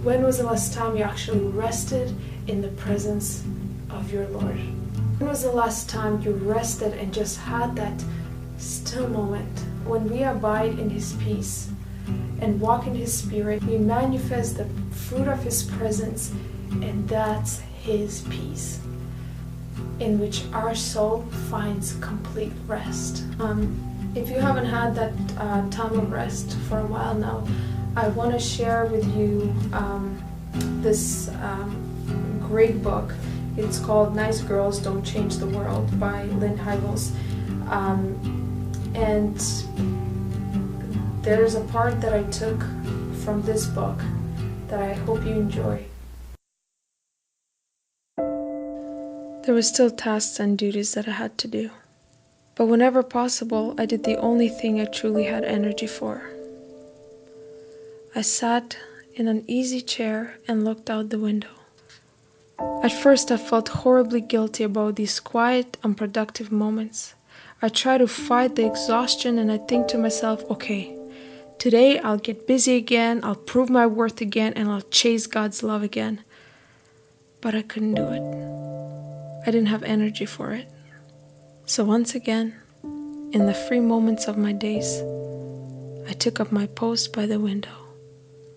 When was the last time you actually rested in the presence of your Lord? When was the last time you rested and just had that still moment? When we abide in His peace and walk in His Spirit, we manifest the fruit of His presence, and that's His peace, in which our soul finds complete rest. If you haven't had that time of rest for a while now, I want to share with you this great book. It's called Nice Girls Don't Change the World by Lynn Hivels. And there's a part that I took from this book that I hope you enjoy. There were still tasks and duties that I had to do. But whenever possible, I did the only thing I truly had energy for. I sat in an easy chair and looked out the window. At first, I felt horribly guilty about these quiet, unproductive moments. I try to fight the exhaustion and I think to myself, okay, today I'll get busy again, I'll prove my worth again, and I'll chase God's love again. But I couldn't do it. I didn't have energy for it. So once again, in the free moments of my days, I took up my post by the window.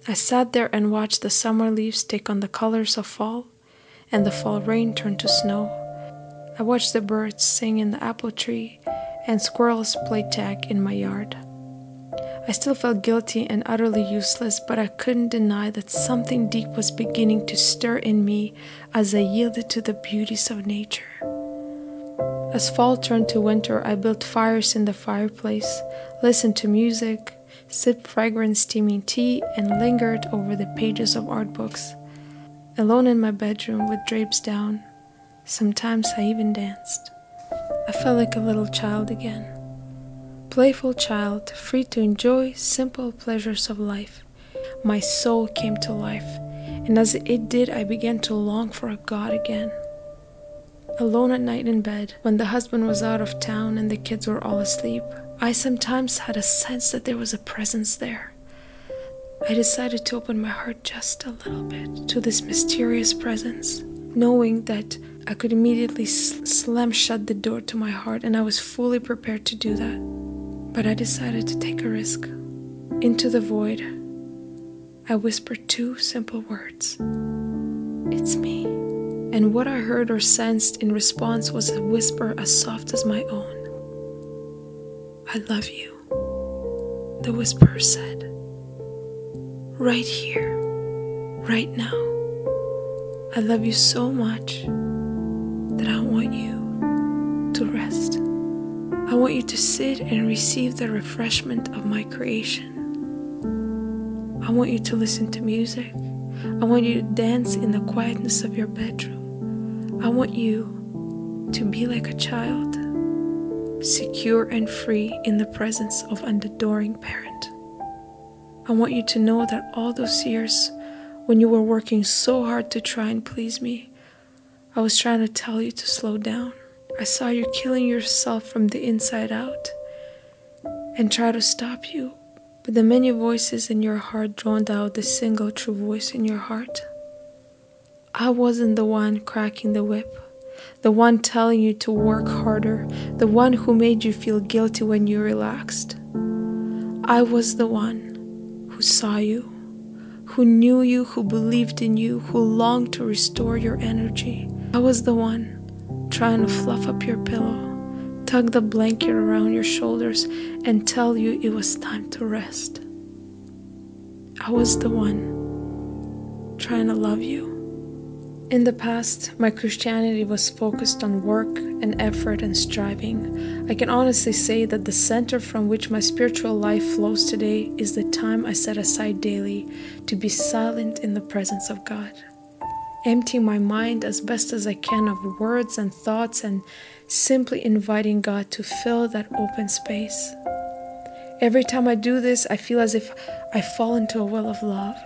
I sat there and watched the summer leaves take on the colors of fall, and the fall rain turn to snow. I watched the birds sing in the apple tree, and squirrels play tag in my yard. I still felt guilty and utterly useless, but I couldn't deny that something deep was beginning to stir in me as I yielded to the beauties of nature. As fall turned to winter, I built fires in the fireplace, listened to music, sipped fragrant steaming tea, and lingered over the pages of art books. Alone in my bedroom with drapes down, sometimes I even danced. I felt like a little child again. Playful child, free to enjoy simple pleasures of life. My soul came to life, and as it did, I began to long for a God again. Alone at night in bed, when the husband was out of town and the kids were all asleep, I sometimes had a sense that there was a presence there. I decided to open my heart just a little bit to this mysterious presence, knowing that I could immediately slam shut the door to my heart, and I was fully prepared to do that. But I decided to take a risk. Into the void, I whispered two simple words. It's me. And what I heard or sensed in response was a whisper as soft as my own. I love you, the whisperer said. Right here, right now. I love you so much that I want you to rest. I want you to sit and receive the refreshment of my creation. I want you to listen to music. I want you to dance in the quietness of your bedroom. I want you to be like a child, secure and free in the presence of an adoring parent. I want you to know that all those years when you were working so hard to try and please me, I was trying to tell you to slow down. I saw you killing yourself from the inside out and try to stop you, but the many voices in your heart drowned out the single true voice in your heart. I wasn't the one cracking the whip, the one telling you to work harder, the one who made you feel guilty when you relaxed. I was the one who saw you, who knew you, who believed in you, who longed to restore your energy. I was the one trying to fluff up your pillow, tug the blanket around your shoulders, and tell you it was time to rest. I was the one trying to love you. In the past, my Christianity was focused on work and effort and striving. I can honestly say that the center from which my spiritual life flows today is the time I set aside daily to be silent in the presence of God. Emptying my mind as best as I can of words and thoughts and simply inviting God to fill that open space. Every time I do this, I feel as if I fall into a well of love.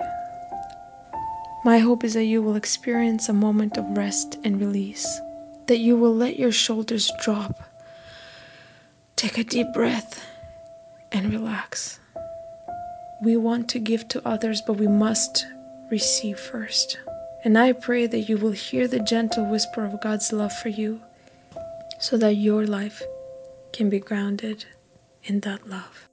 My hope is that you will experience a moment of rest and release, that you will let your shoulders drop, take a deep breath, and relax. We want to give to others, but we must receive first. And I pray that you will hear the gentle whisper of God's love for you so that your life can be grounded in that love.